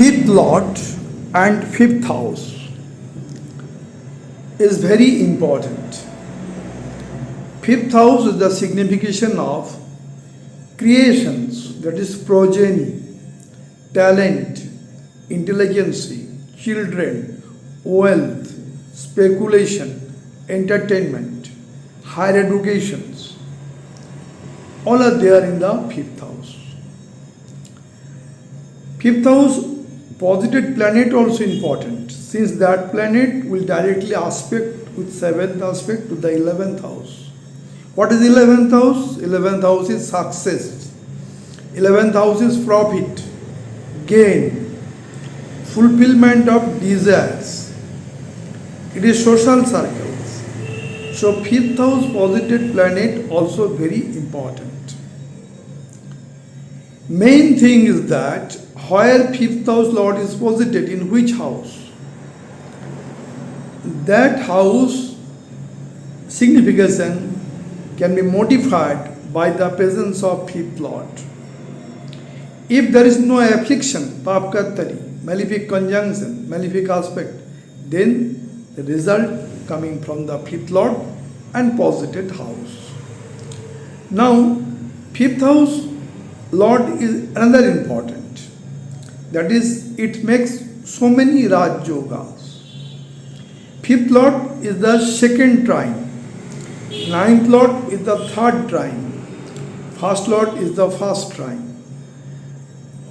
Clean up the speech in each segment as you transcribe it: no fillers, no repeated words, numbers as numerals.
fifth lord and fifth house is very important. Fifth house is the signification of creations, that is progeny, talent, intelligence, children, wealth, speculation, entertainment, higher educations. All are there in the fifth house. Fifth house posited planet also important, since that planet will directly aspect with seventh aspect to the 11th house. What is 11th house? 11th house is success. 11th house is profit, gain, fulfillment of desires. It is social circles. So fifth house posited planet also very important. Main thing is that where fifth house lord is posited, in which house, that house signification can be modified by the presence of fifth lord. If there is no affliction, papkattari, malefic conjunction, malefic aspect, then the result coming from the fifth lord and posited house. Now, fifth house lord is another important. That is, it makes so many Rajyogas. Fifth lord is the second trine. Ninth lord is the third trine. First lord is the first trine.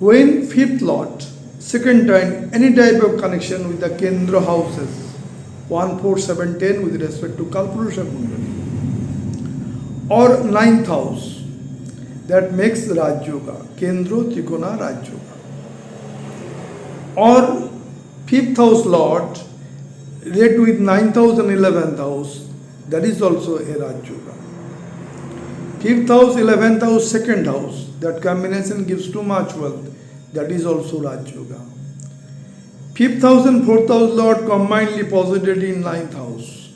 When fifth lord, second trine, any type of connection with the Kendra houses, 1, 4, 7, 10 with respect to Kalpurusha Kundali, or ninth house, that makes Rajyoga, Kendra Trikona Rajyoga. Or fifth house lord related with 9th house and 11th house, that is also a Rajyoga. Fifth house, 11th house, second house, that combination gives too much wealth, that is also Rajyoga. Fifth house and fourth house lord combinedly posited in 9th house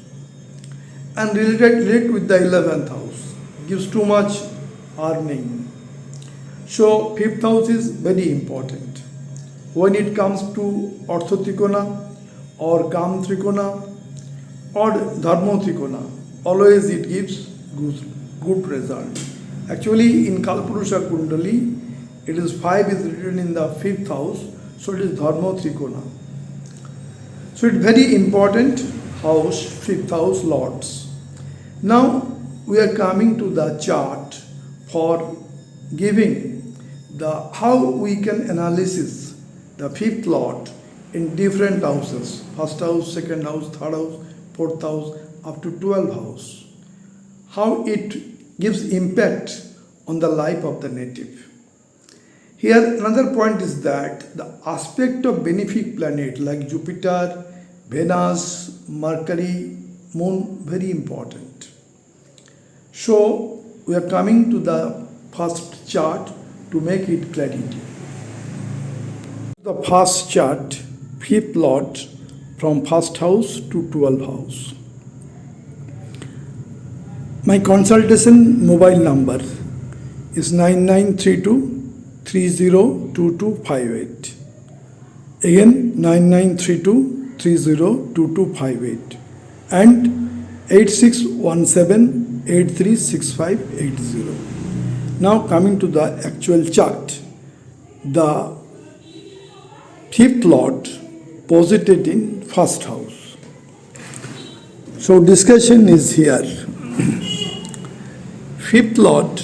and related with the 11th house gives too much earning. So fifth house is very important. When it comes to Orthotrikona or Kam Trikona or Dharma Trikona, always it gives good result. Actually, in Kalpurusha Kundali, it is 5 is written in the fifth house, so it is Dharma Trikona. So it's very important house, fifth house lords. Now we are coming to the chart for giving the how we can analysis the fifth lord in different houses, first house, second house, third house, fourth house, up to 12 house. How it gives impact on the life of the native. Here another point is that the aspect of benefic planet like Jupiter, Venus, Mercury, Moon, very important. So we are coming to the first chart to make it clarity. The first chart, fifth lord from first house to 12th house. My consultation mobile number is 9932 302258. Again 9932 302258 and 8617 836580. Now coming to the actual chart. The fifth lord posited in first house. So discussion is here. Fifth lord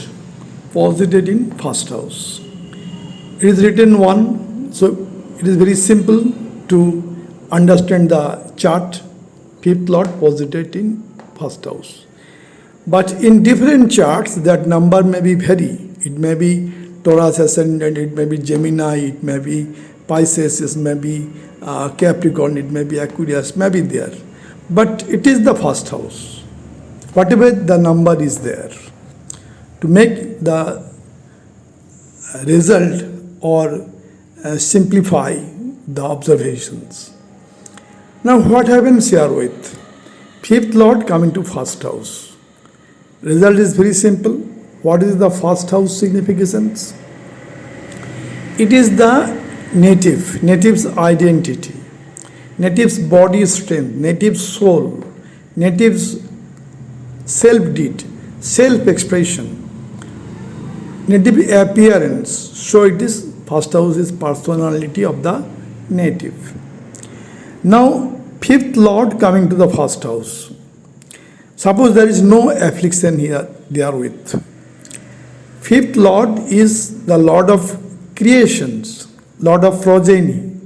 posited in first house. It is written 1, so it is very simple to understand the chart. Fifth lord posited in first house. But in different charts, that number may be vary. It may be Taurus ascendant, it may be Gemini, it may be Pisces, it may be Capricorn, it may be Aquarius, may be there. But it is the first house. Whatever the number is there, to make the result or simplify the observations. Now what happens here with fifth lord coming to first house? Result is very simple. What is the first house significance? It is the native's identity, native's body strength, native's soul, native's self-deed, self-expression, native appearance. So it is first house is personality of the native. Now fifth lord coming to the first house. Suppose there is no affliction here therewith. Fifth lord is the lord of creations, lord of progeny,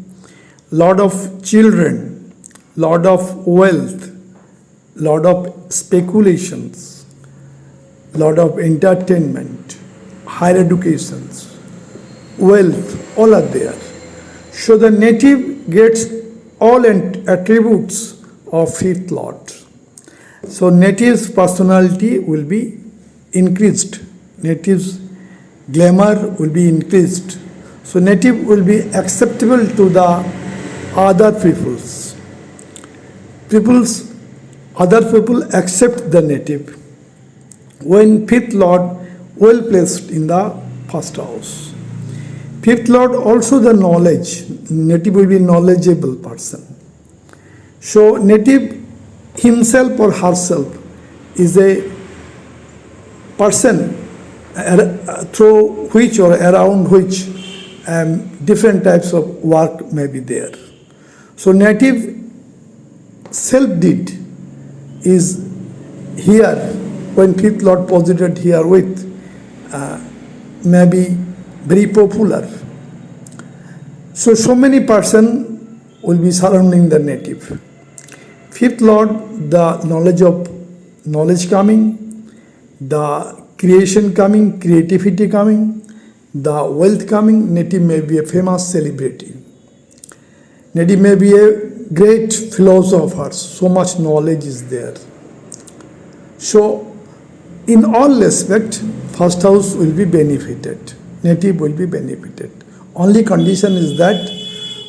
lord of children, lord of wealth, lord of speculations, lord of entertainment, higher educations, wealth, all are there. So the native gets all attributes of fifth lord. So native's personality will be increased. Native's glamour will be increased. So native will be acceptable to the other peoples. Other people accept the native when fifth lord well placed in the first house. Fifth lord also the knowledge. Native will be knowledgeable person. So native himself or herself is a person through which or around which different types of work may be there. So native self-deed is here when fifth lord posited here with may be very popular. So many person will be surrounding the native. Fifth lord, the knowledge coming, the creation coming, creativity coming, the wealth coming. Native may be a famous celebrity. Native may be a great philosopher. So much knowledge is there. So in all aspects, first house will be benefited. Native will be benefited. Only condition is that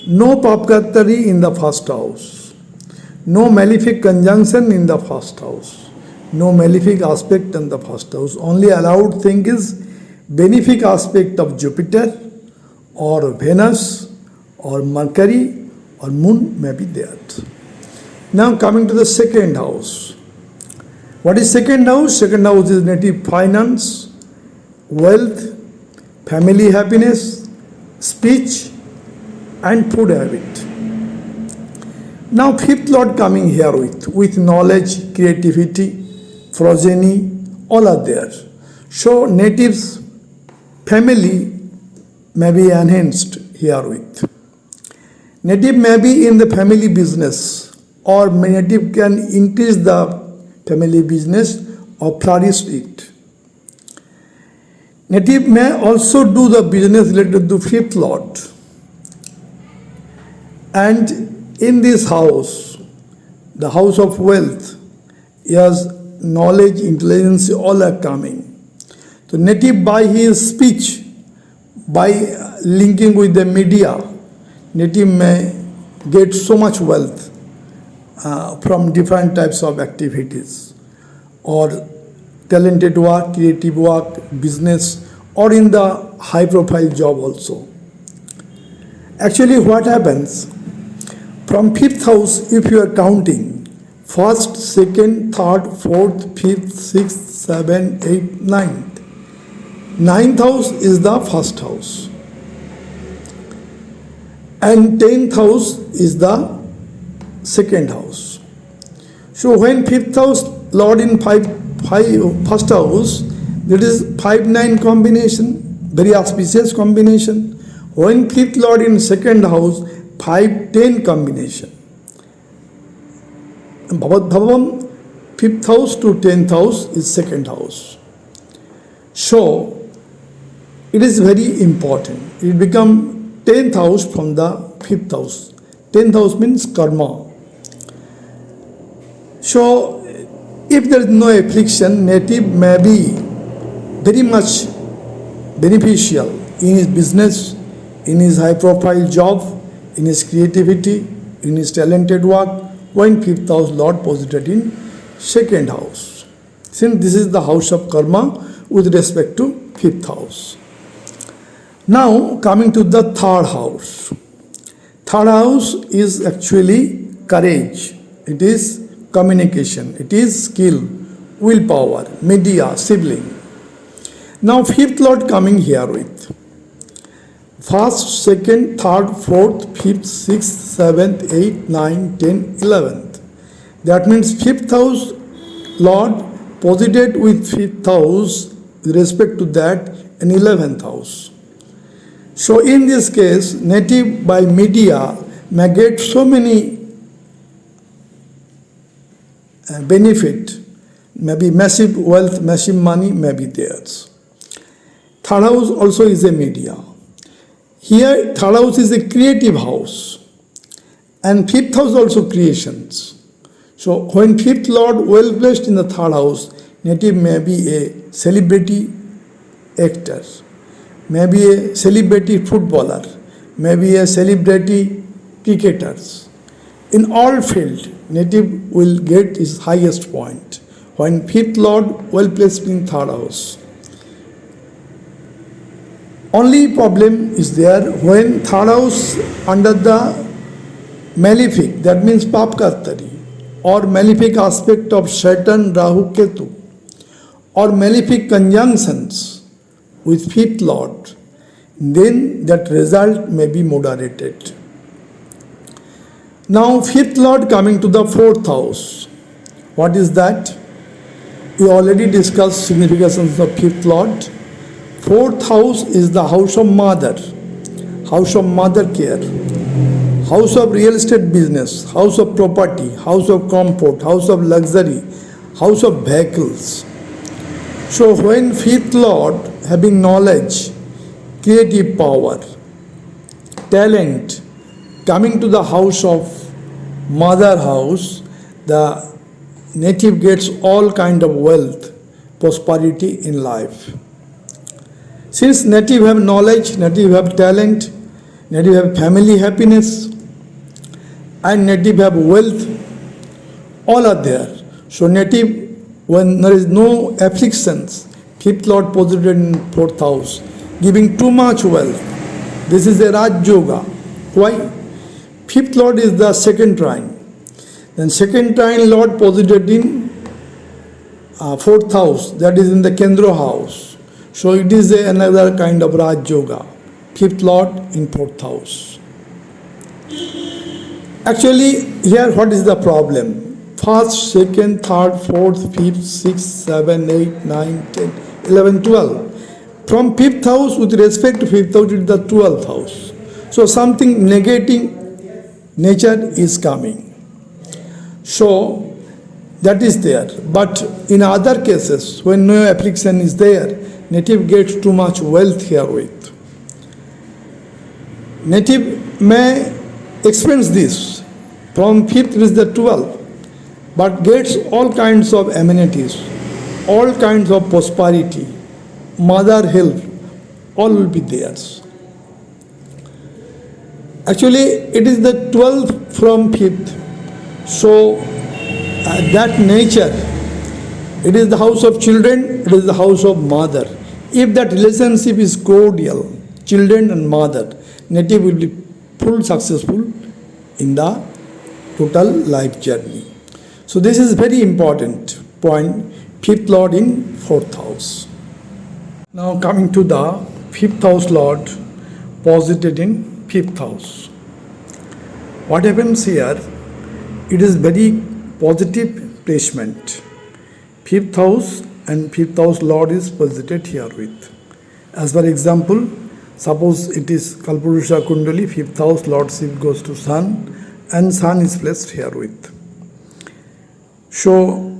no papgatari in the first house, no malefic conjunction in the first house, no malefic aspect in the first house. Only allowed thing is benefic aspect of Jupiter or Venus or Mercury or Moon may be there. Now coming to the second house. What is second house? Second house is native finance, wealth, family happiness, speech and food habit. Now fifth lord coming here with knowledge, creativity, progeny, all are there. So native's family may be enhanced herewith. Native may be in the family business, or native can increase the family business or flourish it. Native may also do the business related to fifth lord. And in this house, the house of wealth, yes, knowledge, intelligence, all are coming. So native by his speech, by linking with the media, native may get so much wealth from different types of activities, or talented work, creative work, business, or in the high profile job also. Actually what happens, from fifth house, if you are counting, first, second, third, fourth, fifth, sixth, seventh, eighth, ninth. Ninth house is the first house. And 10th house is the second house. So when fifth house lord in first house, that is 5-9 combination, very auspicious combination. When fifth lord in second house, 5-10 combination. Bhavat Bhavam, fifth house to 10th house is second house. So it is very important. It become 10th house from the fifth house. 10th house means karma. So if there is no affliction, native may be very much beneficial in his business, in his high profile job, in his creativity, in his talented work, when fifth house lord posited in second house. Since this is the house of karma with respect to fifth house. Now coming to the third house. Third house is actually courage. It is communication. It is skill, willpower, media, sibling. Now fifth lord coming here with first, second, third, fourth, fifth, sixth, seventh, eighth, ninth, 10th, 11th. That means fifth house lord posited with fifth house with respect to that in 11th house. So in this case, native by media may get so many benefit, maybe massive wealth, massive money may be theirs. Third house also is a media. Here third house is a creative house and fifth house also creations. So when fifth lord well placed in the third house, native may be a celebrity actor, maybe a celebrity footballer, maybe a celebrity cricketers. In all field, native will get his highest point when fifth lord well placed in third house. Only problem is there when third house under the malefic, that means papkartari, or malefic aspect of Saturn, Rahu, Ketu, or malefic conjunctions with fifth lord, then that result may be moderated. Now fifth lord coming to the fourth house. What is that? We already discussed significations of fifth lord. Fourth house is the house of mother care, house of real estate business, house of property, house of comfort, house of luxury, house of vehicles. So when fifth lord having knowledge, creative power, talent, coming to the house of mother house, the native gets all kind of wealth, prosperity in life. Since native have knowledge, native have talent, native have family happiness, and native have wealth, all are there. So native, when there is no afflictions, fifth lord posited in fourth house, giving too much wealth. This is a Rajyoga. Why? Fifth lord is the second trine. Then second trine lord posited in fourth house, that is in the Kendra house. So it is another kind of Rajyoga. Fifth lord in fourth house. Actually, here what is the problem? First, second, third, fourth, fifth, sixth, 7, 8, 9, 10, 11, 12. From fifth house with respect to fifth house, it is the 12th house. So something negating nature is coming. So that is there. But in other cases, when no affliction is there, native gets too much wealth herewith. Native may experience this from 5th reach the 12th, but gets all kinds of amenities, all kinds of prosperity, mother health, all will be theirs. Actually, it is the 12th from 5th. So that nature, it is the house of children, it is the house of mother. If that relationship is cordial, children and mother, native will be full successful in the total life journey. So this is very important point, fifth lord in fourth house. Now coming to the fifth house lord posited in fifth house. What happens here? It is very positive placement. Fifth house and fifth house lord is posited here with. As for example, suppose it is Kalpurusha Kundali, fifth house lordship goes to sun and sun is placed here with. So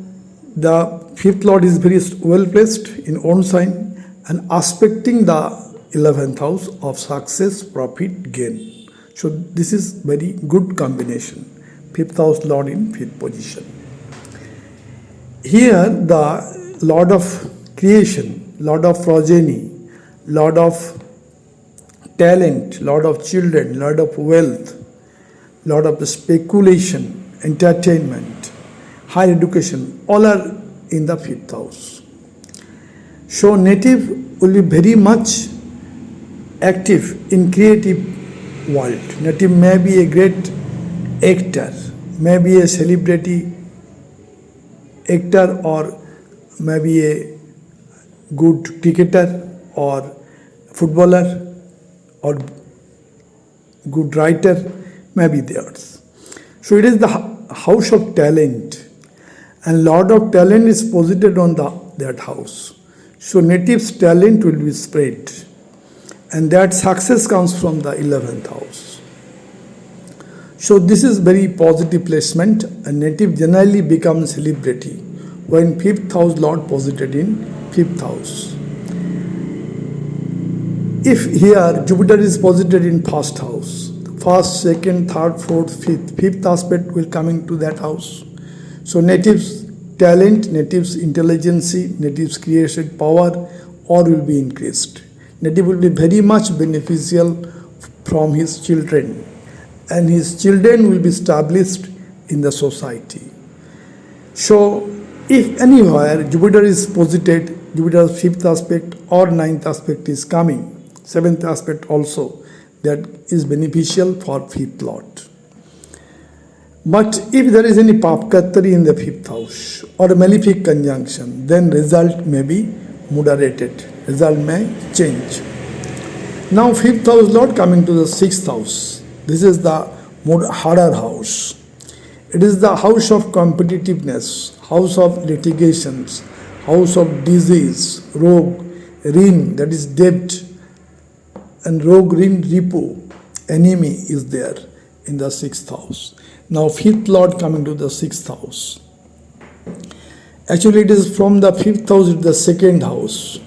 the fifth lord is very well placed in own sign and aspecting the 11th house of success, profit, gain. So this is very good combination. Fifth house lord in fifth position. Here the lord of creation, lord of progeny, lord of talent, lord of children, lord of wealth, lord of speculation, entertainment, higher education, all are in the fifth house. So native will be very much active in creative world. Native may be a great actor, may be a celebrity actor, or may be a good cricketer or footballer or good writer, may be theirs. So it is the house of talent, and lot of talent is posited on that house. So native's talent will be spread, and that success comes from the 11th house. So this is very positive placement, and native generally becomes celebrity when 5th house Lord posited in 5th house. If here Jupiter is posited in first house, first, second, third, fourth, fifth aspect will come into that house. So native's talent, native's intelligence, native's creative power all will be increased. Native will be very much beneficial from his children, and his children will be established in the society. So if anywhere Jupiter is posited, Jupiter's 5th aspect or 9th aspect is coming, 7th aspect also, that is beneficial for 5th Lord. But if there is any papkatari in the 5th house or a malefic conjunction, then result may be moderated, result may change. Now 5th house Lord coming to the 6th house. This is the harder house. It is the house of competitiveness, house of litigations, house of disease, rogue, rin, that is debt, and rogue, rin, repo, enemy is there in the 6th house. Now 5th Lord coming to the 6th house. Actually it is from the 5th house to the 2nd house.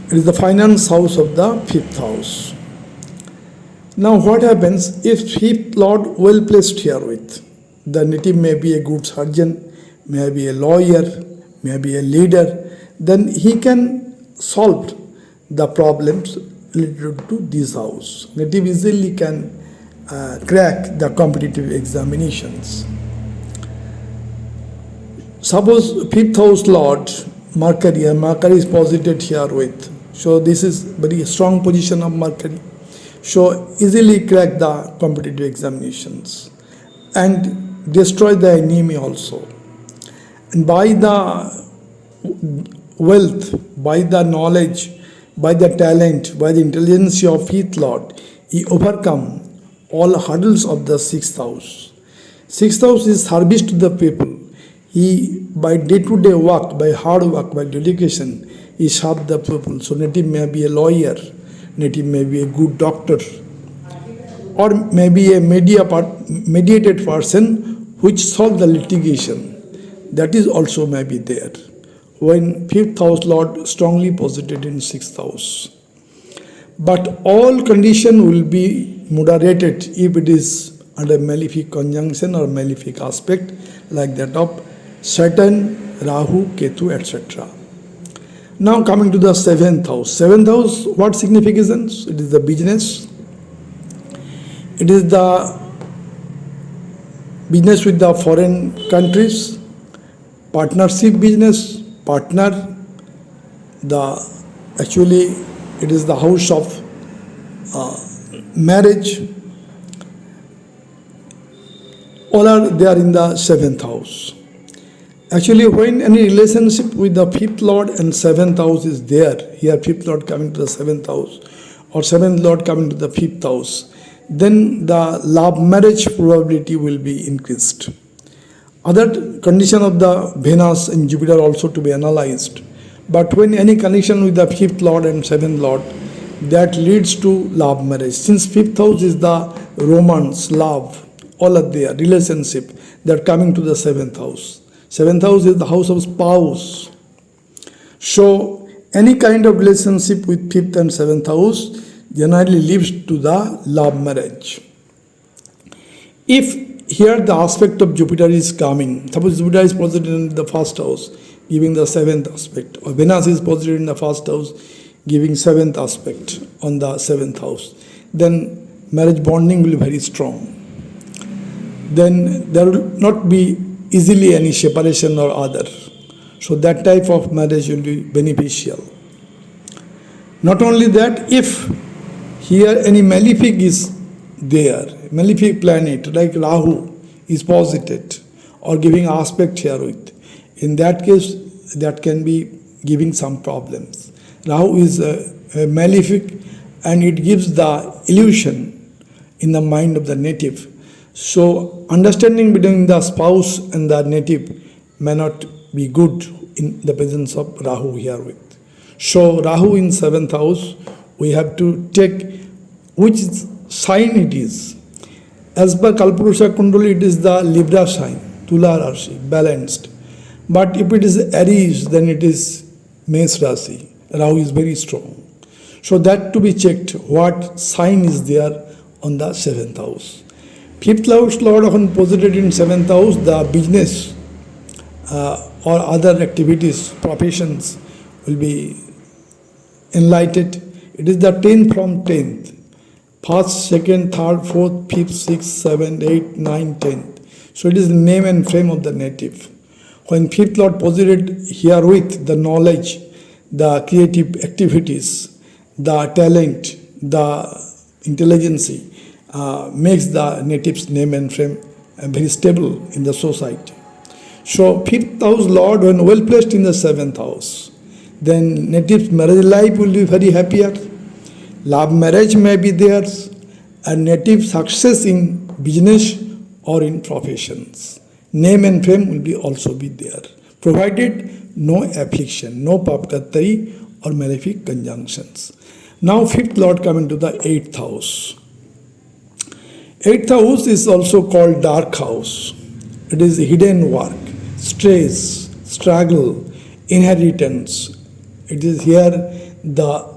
It is the finance house of the 5th house. Now what happens if 5th Lord well placed here with? The native may be a good surgeon, may be a lawyer, may be a leader, then he can solve the problems related to this house. Native easily can crack the competitive examinations. Suppose 5th house Lord Mercury, and Mercury is posited here with. So this is very strong position of Mercury. So easily crack the competitive examinations and destroy the enemy also. And by the wealth, by the knowledge, by the talent, by the intelligence of 5th Lord, he overcome all hurdles of the 6th house. 6th house is service to the people. He, by day-to-day work, by hard work, by dedication, he serves the people. So native may be a lawyer, native may be a good doctor, or maybe a mediated person which solve the litigation. That is also may be there when 5th house Lord strongly posited in 6th house. But all condition will be moderated if it is under malefic conjunction or malefic aspect like that of Saturn, Rahu, Ketu, etc. Now coming to the 7th house. 7th house, what significance? It is the business. It is the business with the foreign countries, partnership business, partner. Actually it is the house of marriage. All are there in the 7th house. Actually, when any relationship with the 5th Lord and 7th house is there, here 5th Lord coming to the 7th house or 7th Lord coming to the 5th house, then the love marriage probability will be increased. Other condition of the Venus and Jupiter also to be analyzed. But when any connection with the 5th Lord and 7th Lord, that leads to love marriage. Since 5th house is the romance, love, all are there, relationship, they are coming to the 7th house. 7th house is the house of spouse. So any kind of relationship with 5th and 7th house generally leads to the love marriage. If here the aspect of Jupiter is coming, suppose Jupiter is posited in the first house, giving the 7th aspect, or Venus is posited in the first house, giving 7th aspect on the 7th house, then marriage bonding will be very strong. Then there will not be easily any separation or other. So that type of marriage will be beneficial. Not only that, if here any malefic is there, malefic planet like Rahu is posited or giving aspect here with, in that case that can be giving some problems. Rahu is a malefic and it gives the illusion in the mind of the native. So understanding between the spouse and the native may not be good in the presence of Rahu here with. So Rahu in 7th house, we have to take which sign it is. As per Kalpurusha Kundali, it is the Libra sign, Tula Rashi, balanced. But if it is Aries, then it is Mesh Rashi. Rahu is very strong. So that to be checked, what sign is there on the 7th house. 5th house Lord often posited in 7th house, the business or other activities, professions will be enlightened. It is the 10th from 10th. 1st, 2nd, 3rd, 4th, 5th, 6th, 7th, 8th, 9th, 10th. So it is the name and fame of the native. When 5th Lord posited herewith, the knowledge, the creative activities, the talent, the intelligence makes the native's name and fame very stable in the society. So 5th house Lord, when well placed in the 7th house, then native's marriage life will be very happier. Love marriage may be theirs, and native success in business or in professions. Name and fame will be also be there, provided no affliction, no papkattari or malefic conjunctions. Now 5th Lord coming to the 8th house. 8th house is also called dark house. It is hidden work, stress, struggle, inheritance. It is here the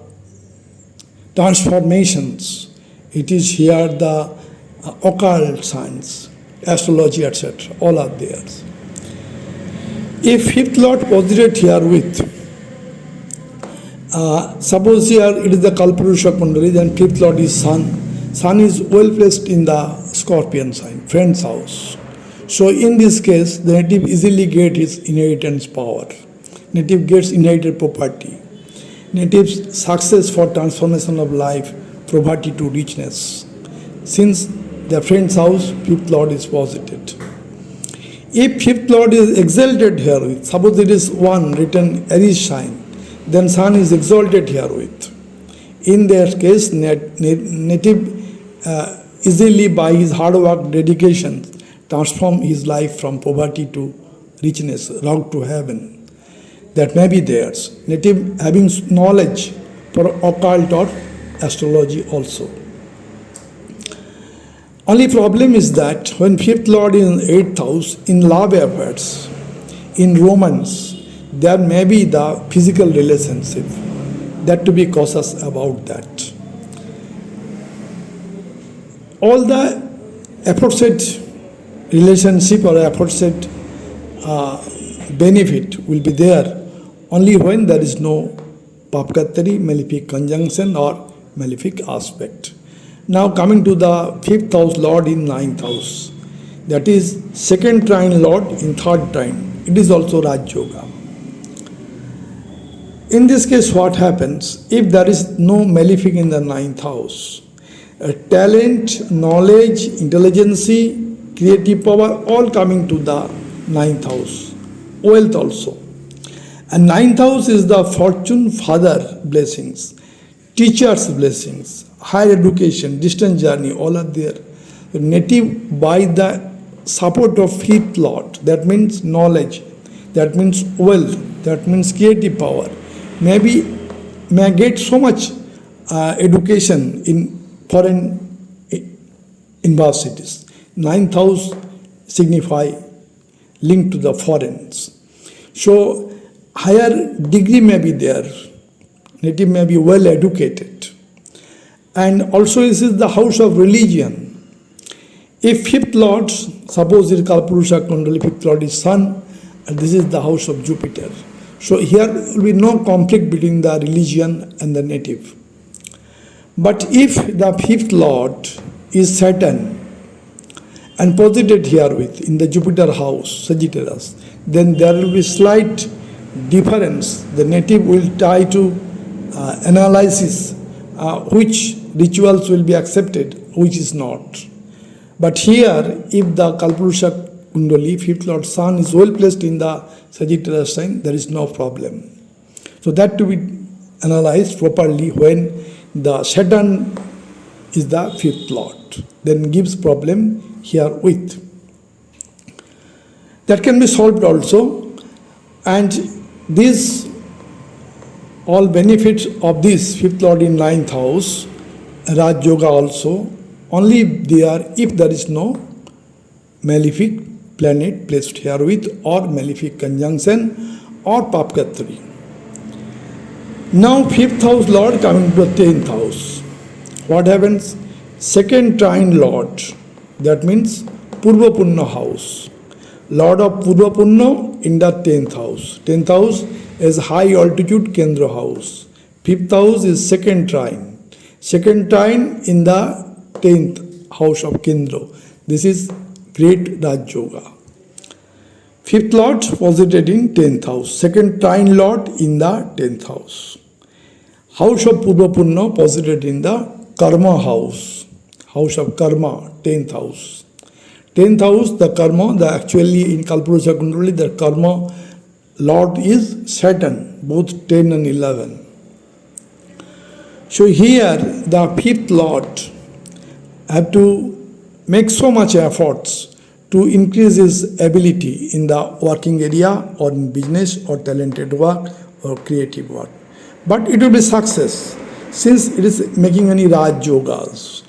transformations. It is here the occult science, astrology, etc. All are there. If 5th Lord posited here with, suppose here it is the Kalpurusha Kundali, then 5th Lord is Sun. Sun is well placed in the Scorpion sign, friend's house. So in this case, the native easily gets his inheritance power. Native gets inherited property. Native's success for transformation of life, poverty to richness. Since the friend's house, 5th Lord is posited. If 5th Lord is exalted herewith, suppose it is 1 written Aries sign, then Sun is exalted herewith. In that case, native easily by his hard work, dedication, transform his life from poverty to richness, route to heaven. That may be theirs. Native having knowledge for occult or astrology also. Only problem is that when 5th Lord is in 8th house, in love affairs, in romance, there may be the physical relationship. That to be cautious about that. All the aforesaid relationship or aforesaid benefit will be there only when there is no papkattari, malefic conjunction or malefic aspect. Now coming to the 5th house Lord in 9th house, that is 2nd trine Lord in 3rd trine. It is also Rajyoga. In this case, what happens if there is no malefic in the 9th house? Talent, knowledge, intelligence, creative power, all coming to the 9th house. Wealth also. And 9th house is the fortune, father blessings, teachers blessings, higher education, distance journey, all are there. The native by the support of 5th Lord, that means knowledge, that means wealth, that means creative power. May get so much education in foreign universities. 9th house signify linked to the foreigners. So higher degree may be there. Native may be well educated. And also this is the house of religion. If 5th Lord, suppose it is Kalpurusha Kundali, 5th Lord is Sun, and this is the house of Jupiter. So here will be no conflict between the religion and the native. But if the 5th Lord is Saturn and posited herewith in the Jupiter house, Sagittarius, then there will be slight difference. The native will try to analysis which rituals will be accepted, which is not. But here, if the Kalpurusha Kundali, fifth Lord Sun, is well placed in the Sagittarius sign, there is no problem. So that to be analyzed properly when the Saturn is the fifth Lord, then gives problem here with. That can be solved also, and these all benefits of this fifth Lord in ninth house, Raj Yoga also, only there if there is no malefic planet placed here with, or malefic conjunction, or Papkatri. Now fifth house Lord coming to the 10th house. What happens? Second trine Lord, that means Purva Punna house. Lord of Purva Punna in the 10th house. 10th house is high altitude Kendra house. 5th house is second trine. Second trine in the 10th house of Kendra. This is great Raj Yoga. 5th Lord posited in 10th house. Second trine Lord in the 10th house. House of Purva Punna posited in the Karma house. House of Karma, 10th house. 10th house, the Karma, the actually in Kalpurusha Kundali, the Karma Lord is Saturn, both 10 and 11. So here, the 5th Lord have to make so much efforts to increase his ability in the working area or in business or talented work or creative work. But it will be success since it is making any Raj Yogas.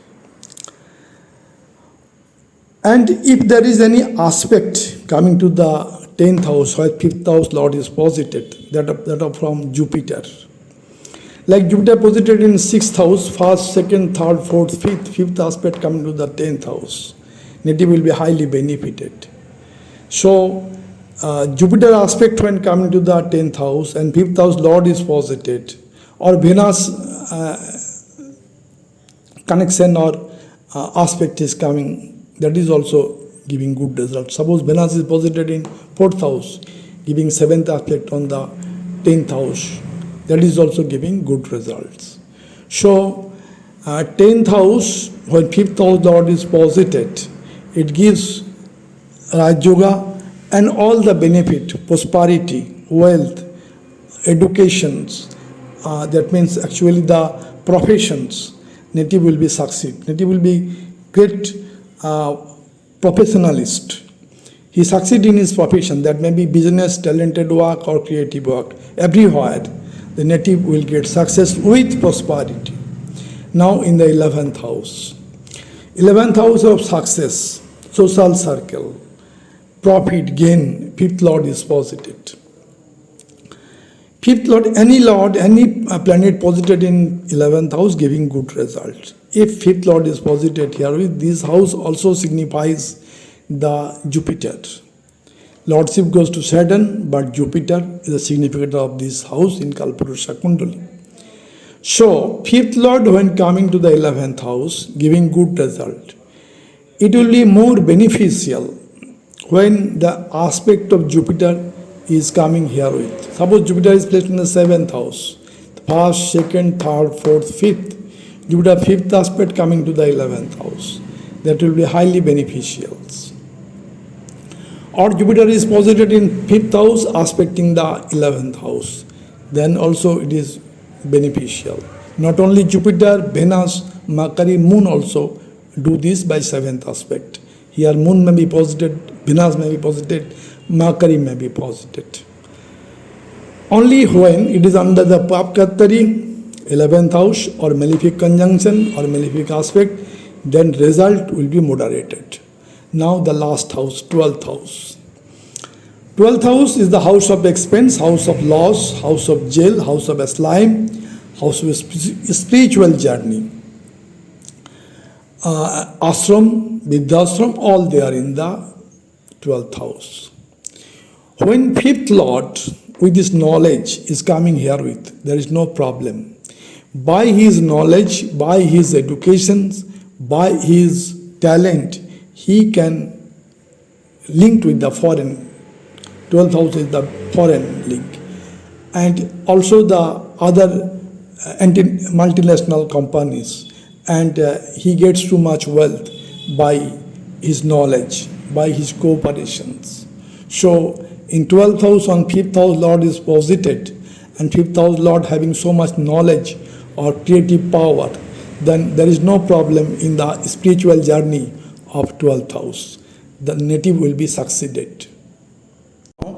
And if there is any aspect coming to the 10th house where 5th house Lord is posited, that are from Jupiter. Like Jupiter posited in 6th house, 1st, 2nd, 3rd, 4th, 5th, 5th aspect coming to the 10th house. Native will be highly benefited. So, Jupiter aspect when coming to the 10th house and 5th house Lord is posited, or Venus connection or aspect is coming, that is also giving good results. Suppose Venus is posited in 4th house, giving 7th aspect on the 10th house, that is also giving good results. So, 10th house, when 5th house Lord is posited, it gives Raj Yoga and all the benefit, prosperity, wealth, educations, that means actually the professions, native will be succeed. Native will be great professionalist. He succeed in his profession, that may be business, talented work or creative work. Everywhere, the native will get success with prosperity. Now in the 11th house. 11th house of success, social circle, profit, gain, 5th Lord is posited. 5th Lord, any planet posited in 11th house giving good results. If 5th Lord is posited here with this house also signifies the Jupiter. Lordship goes to Saturn, but Jupiter is a significant of this house in Kalpurusha Kundali. So, 5th Lord when coming to the 11th house giving good result. It will be more beneficial when the aspect of Jupiter is coming here with. Suppose Jupiter is placed in the 7th house, 1st, 2nd, 3rd, 4th, 5th. Jupiter 5th aspect coming to the 11th house. That will be highly beneficial. Or Jupiter is posited in 5th house aspecting the 11th house. Then also it is beneficial. Not only Jupiter, Venus, Mercury, Moon also do this by 7th aspect. Here Moon may be posited, Venus may be posited, Mercury may be posited. Only when it is under the Papkatari, 11th house or malefic conjunction or malefic aspect, then result will be moderated. Now the last house, 12th house. 12th house is the house of expense, house of loss, house of jail, house of slime, house of spiritual journey. Ashram, Vidhashram, all they are in the 12th house. When 5th Lord with his knowledge is coming here with, there is no problem. By his knowledge, by his education, by his talent, he can link with the foreign. 12th house is the foreign link. And also the other multinational companies, and he gets too much wealth by his knowledge, by his cooperations. So in 12th house, on 5th house Lord is posited, and 5th house Lord having so much knowledge or creative power, then there is no problem in the spiritual journey of 12th house. The native will be succeeded.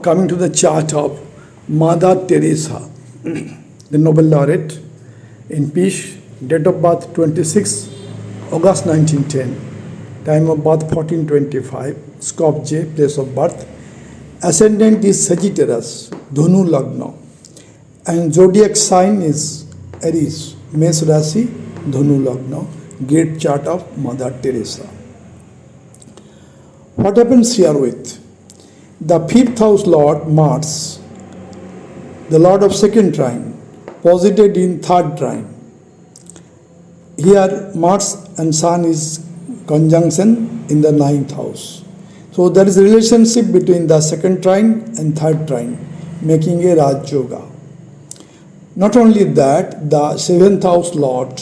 Coming to the chart of Mother Teresa, the Nobel laureate in peace, date of birth 26 August 1910, time of birth 1425, scope J, place of birth. Ascendant is Sagittarius, Dhanu Lagna, and zodiac sign is Aries, Mesh Rashi, Dhanu Lagna. Great chart of Mother Teresa. What happens here with the 5th house Lord Mars, the Lord of second trine, posited in third trine. Here Mars and Sun is conjunction in the 9th house. So there is a relationship between the second trine and third trine, making a Rajyoga. Not only that, the 7th house Lord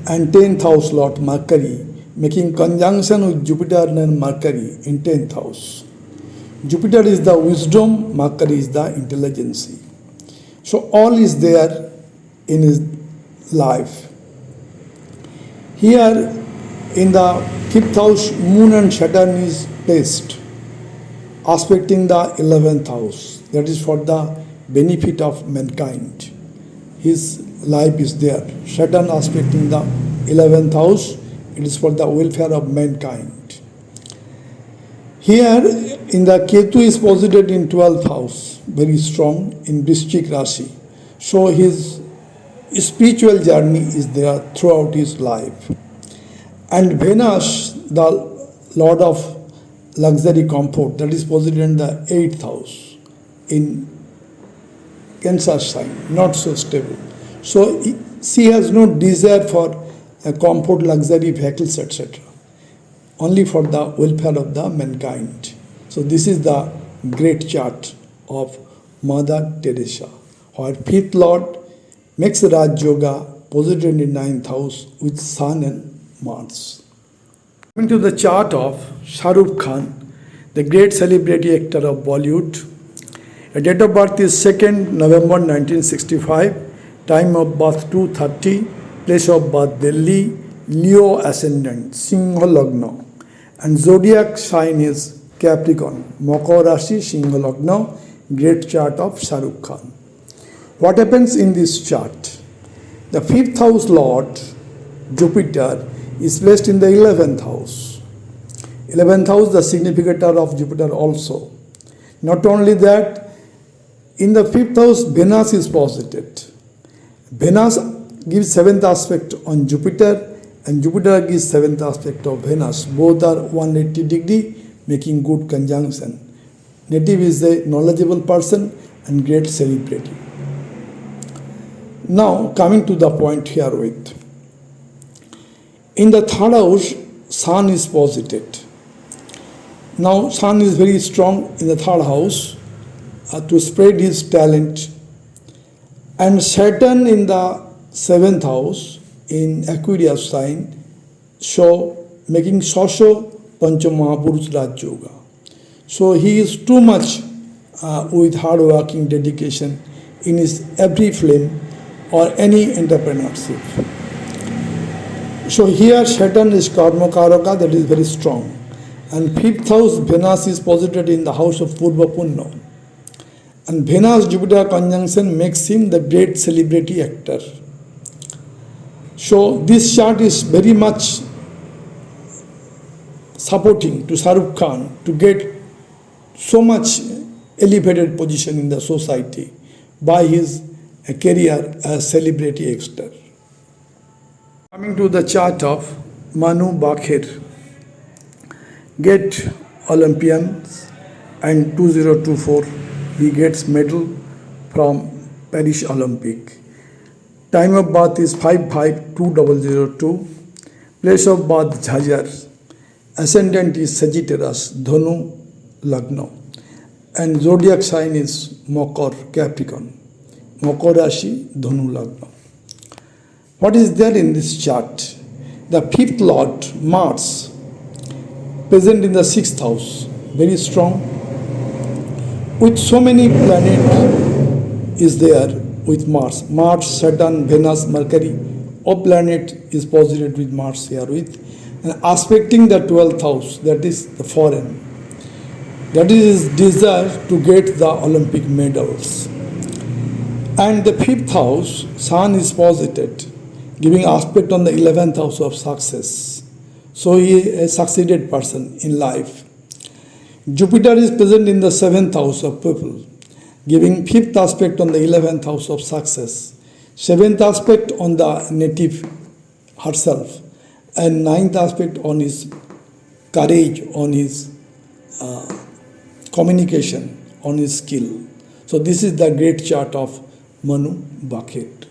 and 10th house Lord Mercury, making conjunction with Jupiter and Mercury in 10th house. Jupiter is the wisdom, Mercury is the intelligence. So all is there in his life. Here in the 5th house, Moon and Saturn is placed, aspecting the 11th house. That is for the benefit of mankind. His life is there. Saturn aspecting the 11th house, it is for the welfare of mankind. Here in the Ketu is posited in 12th house, very strong in Vrishchik Rashi. So his spiritual journey is there throughout his life. And Venus, the Lord of luxury comfort, that is posited in the 8th house in Cancer sign, not so stable. So she has no desire for comfort, luxury, vehicles, etc. Only for the welfare of the mankind. So this is the great chart of Mother Teresa, where 5th Lord makes Raj Yoga posited in 9th house with Sun and Mars. Coming to the chart of Shah Rukh Khan, the great celebrity actor of Bollywood. A date of birth is 2nd November 1965, time of birth 2:30, place of birth Delhi, Leo ascendant, Singha Lagna, and zodiac sign is Capricorn, Makar Rashi, Singha Lagna. Great chart of Shah Rukh Khan. What happens in this chart? The 5th house Lord, Jupiter, is placed in the 11th house. 11th house, the significator of Jupiter also. Not only that, in the 5th house, Venus is posited. Venus gives 7th aspect on Jupiter, and Jupiter gives 7th aspect of Venus. Both are 180 degree, making good conjunction. Native is a knowledgeable person and great celebrity. Now coming to the point here with. In the 3rd house, Sun is posited. Now Sun is very strong in the 3rd house to spread his talent, and Saturn in the 7th house in Aquarius sign, so making Shasho Panchamahapurush Raj Yoga. So he is too much with hard working dedication in his every flame or any entrepreneurship. So here Saturn is Karma Karaka, that is very strong. And 5th house Venus is posited in the house of Purva Punna. And Venus-Jupiter conjunction makes him the great celebrity actor. So this chart is very much supporting to Shah Rukh Khan to get so much elevated position in the society by his career as celebrity actor. Coming to the chart of Manu Bakir, great Olympians, and 2024 he gets medal from Paris Olympic. Time of birth is 5/5/2002. Place of birth Jhajar. Ascendant is Sagittarius, Dhanu Lagna. And zodiac sign is Makar, Capricorn. Makar Rashi, Dhanu Lagna. What is there in this chart? The fifth lord, Mars, present in the sixth house, very strong. With so many planets is there with Mars. Mars, Saturn, Venus, Mercury, all planet is posited with Mars here with. And aspecting the 12th house, that is the foreign. That is his desire to get the Olympic medals. And the fifth house, Sun is posited, giving aspect on the 11th house of success. So he is a succeeded person in life. Jupiter is present in the 7th house of people, giving fifth aspect on the 11th house of success, 7th aspect on the native herself, and 9th aspect on his courage, on his communication, on his skill. So this is the great chart of Manu Bucket.